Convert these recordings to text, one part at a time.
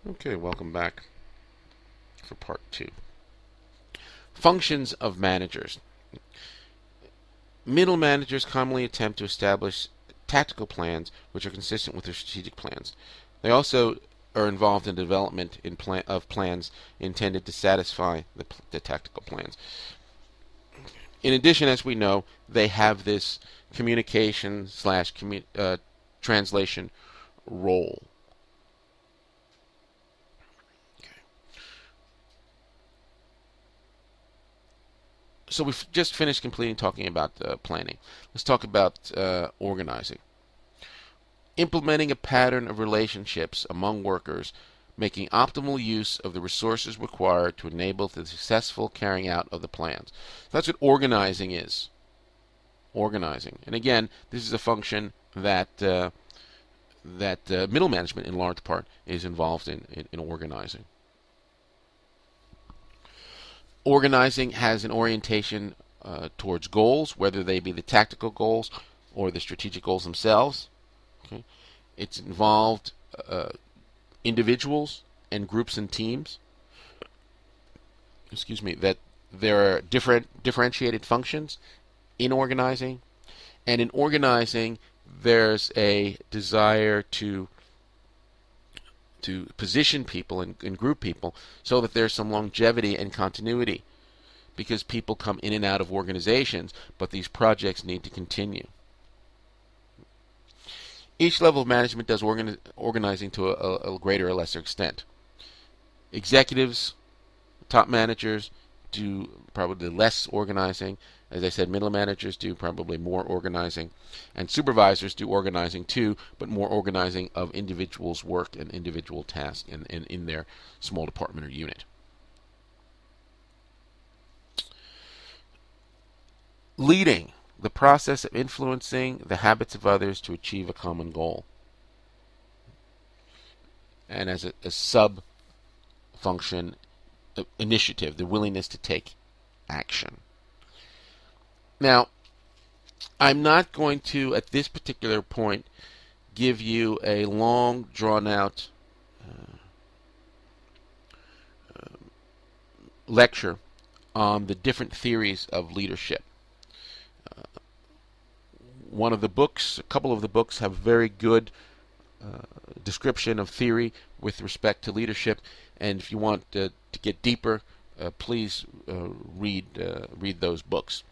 Okay, welcome back for part two. Functions of managers. Middle managers commonly attempt to establish tactical plans which are consistent with their strategic plans. They also are involved in development of plans intended to satisfy the tactical plans. In addition, as we know, they have this communication slash translation role. So we've just finished completing talking about planning. Let's talk about organizing. Implementing a pattern of relationships among workers, making optimal use of the resources required to enable the successful carrying out of the plans. That's what organizing is. Organizing, and again, this is a function that middle management, in large part, is involved in organizing. Organizing has an orientation towards goals, whether they be the tactical goals or the strategic goals themselves. Okay? It's involved individuals and groups and teams. That there are differentiated functions in organizing, and in organizing, there's a desire to position people and group people so that there's some longevity and continuity, because people come in and out of organizations, but these projects need to continue. Each level of management does organizing to a greater or lesser extent. Executives, top managers do probably less organizing. As I said, middle managers do probably more organizing, and supervisors do organizing too, but more organizing of individuals' work and individual tasks in their small department or unit. Leading, the process of influencing the habits of others to achieve a common goal. And as a sub function, initiative, the willingness to take action. Now, I'm not going to, at this particular point, give you a long, drawn-out lecture on the different theories of leadership. A couple of the books have very good description of theory with respect to leadership, and if you want to get deeper, please read those books.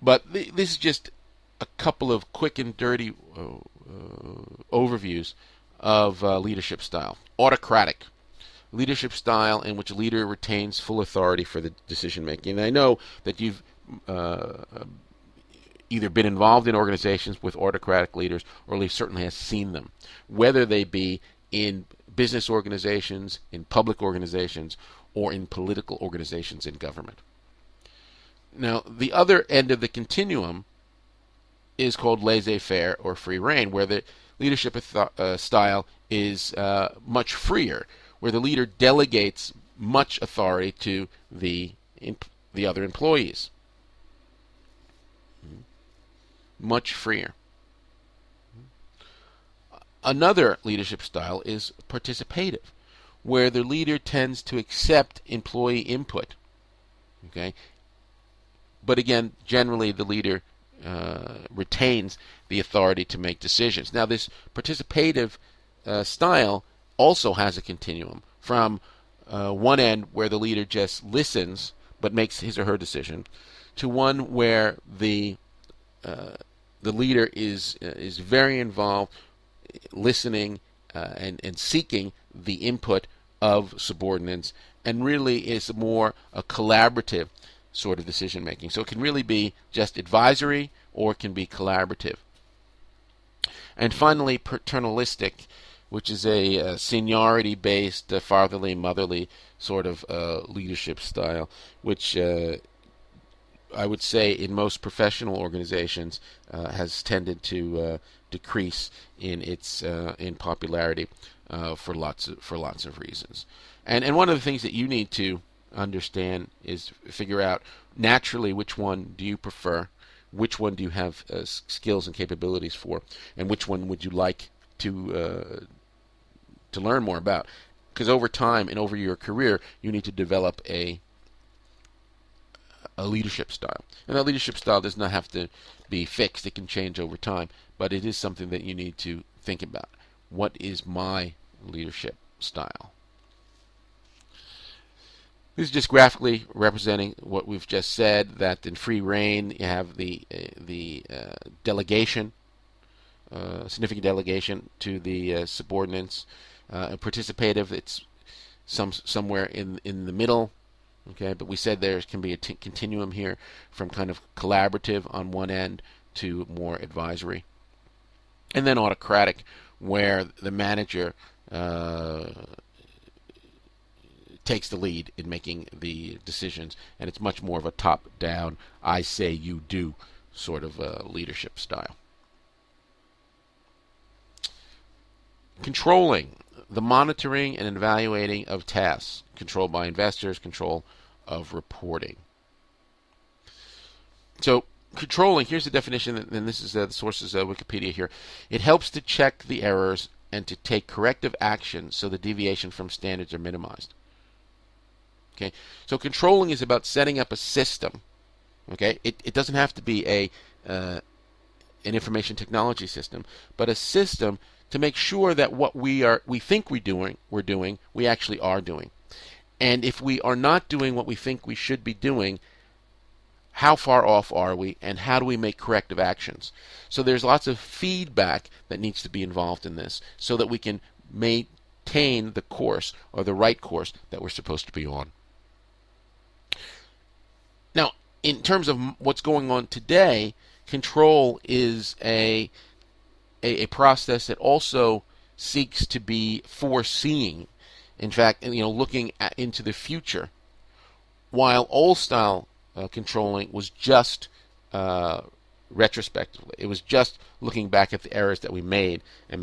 But this is just a couple of quick and dirty overviews of leadership style. Autocratic, leadership style in which a leader retains full authority for the decision making. And I know that you've either been involved in organizations with autocratic leaders, or at least certainly has seen them, whether they be in business organizations, in public organizations, or in political organizations in government. Now, the other end of the continuum is called laissez-faire or free rein, where the leadership style is much freer, where the leader delegates much authority to the other employees. Much freer. Another leadership style is participative, where the leader tends to accept employee input. Okay? But again, generally the leader retains the authority to make decisions. Now, this participative style also has a continuum from one end where the leader just listens but makes his or her decision, to one where the leader is very involved, listening and seeking the input of subordinates, and really is more a collaborative sort of decision making. So it can really be just advisory, or it can be collaborative. And finally, paternalistic, which is a seniority based, fatherly, motherly sort of leadership style, which I would say in most professional organizations has tended to decrease in its in popularity for lots of reasons. And one of the things that you need to understand is figure out naturally which one do you prefer, which one do you have skills and capabilities for, and which one would you like to learn more about. because over time and over your career, you need to develop a leadership style. And that leadership style does not have to be fixed. It can change over time, but it is something that you need to think about. What is my leadership style? This is just graphically representing what we've just said, that in free reign you have the delegation, significant delegation to the subordinates. Participative, it's somewhere in the middle. Okay, but we said there can be a continuum here from kind of collaborative on one end to more advisory. And then autocratic, where the manager takes the lead in making the decisions, and it's much more of a top-down, I say you do sort of leadership style. Controlling, the monitoring and evaluating of tasks, control by investors, control of reporting. So controlling, here's the definition, and this is the sources of Wikipedia here. It helps to check the errors and to take corrective action so the deviation from standards are minimized. Okay, so controlling is about setting up a system. Okay, it doesn't have to be an information technology system, but a system to make sure that what we think we're doing, we actually are doing. And if we are not doing what we think we should be doing, how far off are we, and how do we make corrective actions? So there's lots of feedback that needs to be involved in this so that we can maintain the course, or the right course, that we're supposed to be on. Now, in terms of what's going on today, control is a process that also seeks to be foreseeing. In fact, looking into the future. While old-style controlling was just retrospectively, it was just looking back at the errors that we made and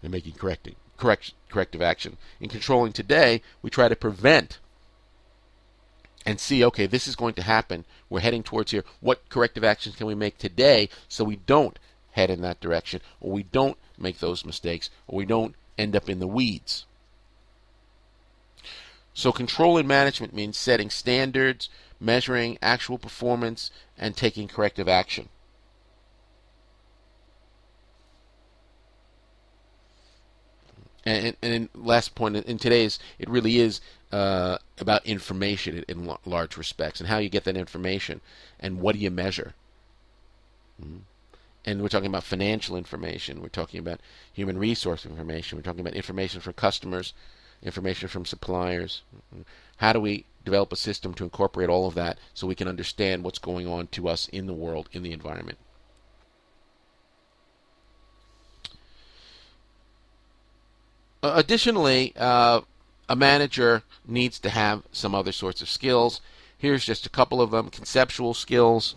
making corrective action. In controlling today, we try to prevent and see, okay, this is going to happen. We're heading towards here. What corrective actions can we make today so we don't head in that direction, or we don't make those mistakes, or we don't end up in the weeds? So control and management means setting standards, measuring actual performance, and taking corrective action. And last point in today's, it really is about information in large respects, and how you get that information, and what do you measure. And we're talking about financial information, we're talking about human resource information, we're talking about information from customers, information from suppliers. How do we develop a system to incorporate all of that so we can understand what's going on to us in the world, in the environment? Additionally, a manager needs to have some other sorts of skills. Here's just a couple of them. Conceptual skills.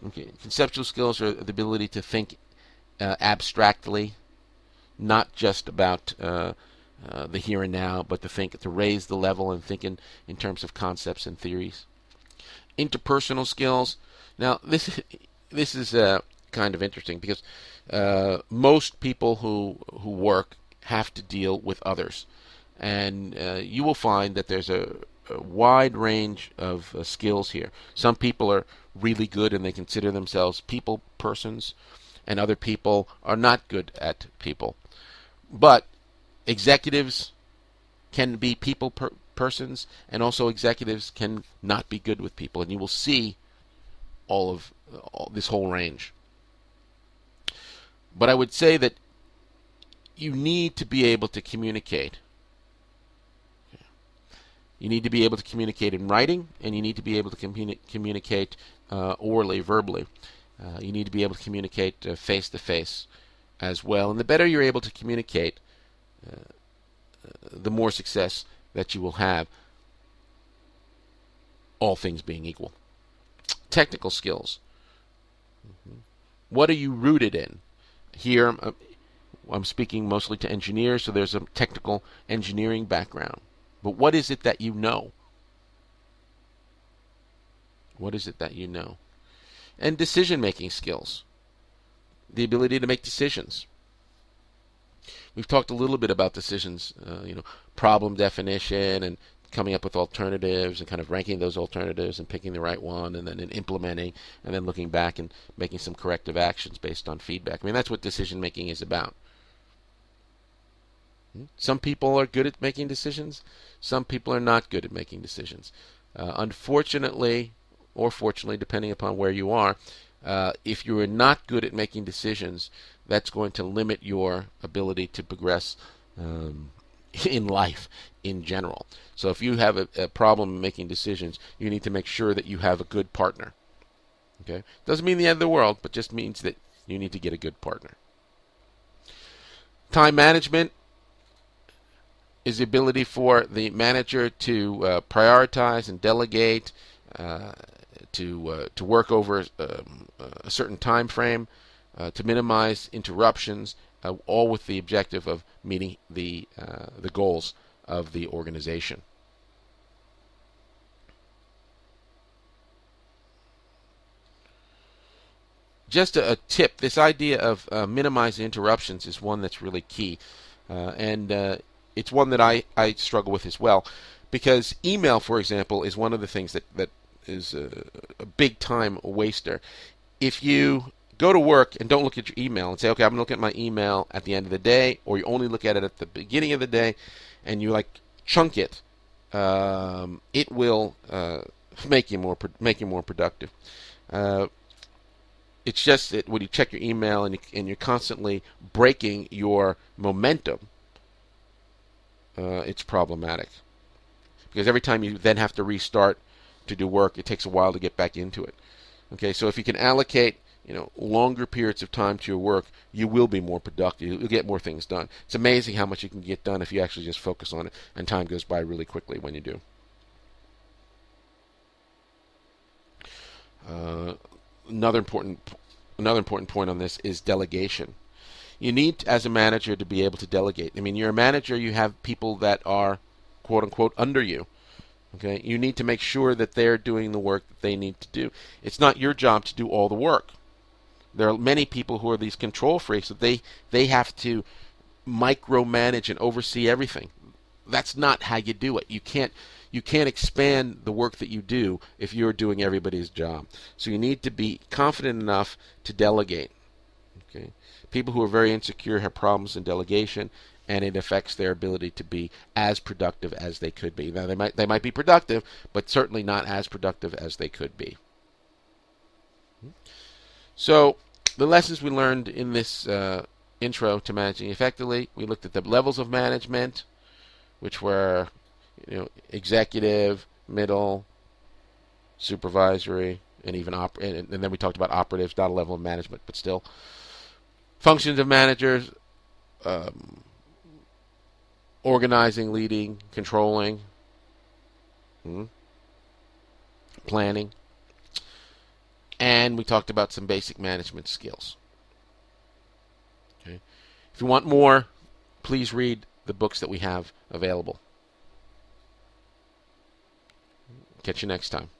Okay. Conceptual skills are the ability to think abstractly, not just about the here and now, but to raise the level and think in terms of concepts and theories. Interpersonal skills. Now, this is kind of interesting, because most people who work have to deal with others, and you will find that there's a wide range of skills here. Some people are really good and they consider themselves people persons, and other people are not good at people. But executives can be people persons, and also executives can not be good with people, and you will see all this whole range. But I would say that you need to be able to communicate. You need to be able to communicate in writing, and you need to be able to communicate orally, verbally. You need to be able to communicate face-to-face as well. And the better you're able to communicate, the more success that you will have, all things being equal. Technical skills. What are you rooted in? Here, I'm speaking mostly to engineers, so there's a technical engineering background. But what is it that you know? What is it that you know? And decision-making skills. The ability to make decisions. We've talked a little bit about decisions, problem definition and coming up with alternatives and kind of ranking those alternatives and picking the right one and then implementing and then looking back and making some corrective actions based on feedback. I mean, that's what decision making is about. Some people are good at making decisions. Some people are not good at making decisions. Unfortunately, or fortunately, depending upon where you are, if you are not good at making decisions, that's going to limit your ability to progress in life in general. So if you have a problem making decisions, you need to make sure that you have a good partner. Okay? Doesn't mean the end of the world, but just means that you need to get a good partner. Time management is the ability for the manager to prioritize and delegate, to work over a certain time frame, to minimize interruptions, all with the objective of meeting the goals of the organization. Just a tip, this idea of minimizing interruptions is one that's really key. And it's one that I struggle with as well. Because email, for example, is one of the things that is a big time waster. If you go to work and don't look at your email and say, okay, I'm going to look at my email at the end of the day, or you only look at it at the beginning of the day, and you chunk it, it will make you more productive. It's just that when you check your email and you're constantly breaking your momentum, it's problematic. Because every time you then have to restart to do work, it takes a while to get back into it. Okay, so if you can allocate longer periods of time to your work, you will be more productive. You'll get more things done. It's amazing how much you can get done if you actually just focus on it, and time goes by really quickly when you do. Another important point on this is delegation. You need, as a manager, to be able to delegate. I mean, you're a manager, you have people that are, quote unquote, under you. Okay, you need to make sure that they're doing the work that they need to do. It's not your job to do all the work. There are many people who are these control freaks that they have to micromanage and oversee everything. That's not how you do it. You can't expand the work that you do if you're doing everybody's job. So you need to be confident enough to delegate. Okay, people who are very insecure have problems in delegation, and it affects their ability to be as productive as they could be. Now they might be productive, but certainly not as productive as they could be. So the lessons we learned in this intro to managing effectively, we looked at the levels of management, which were executive, middle, supervisory, and even and then we talked about operatives, not a level of management, but still. Functions of managers, organizing, leading, controlling, planning, and we talked about some basic management skills. Okay. If you want more, please read the books that we have available. Catch you next time.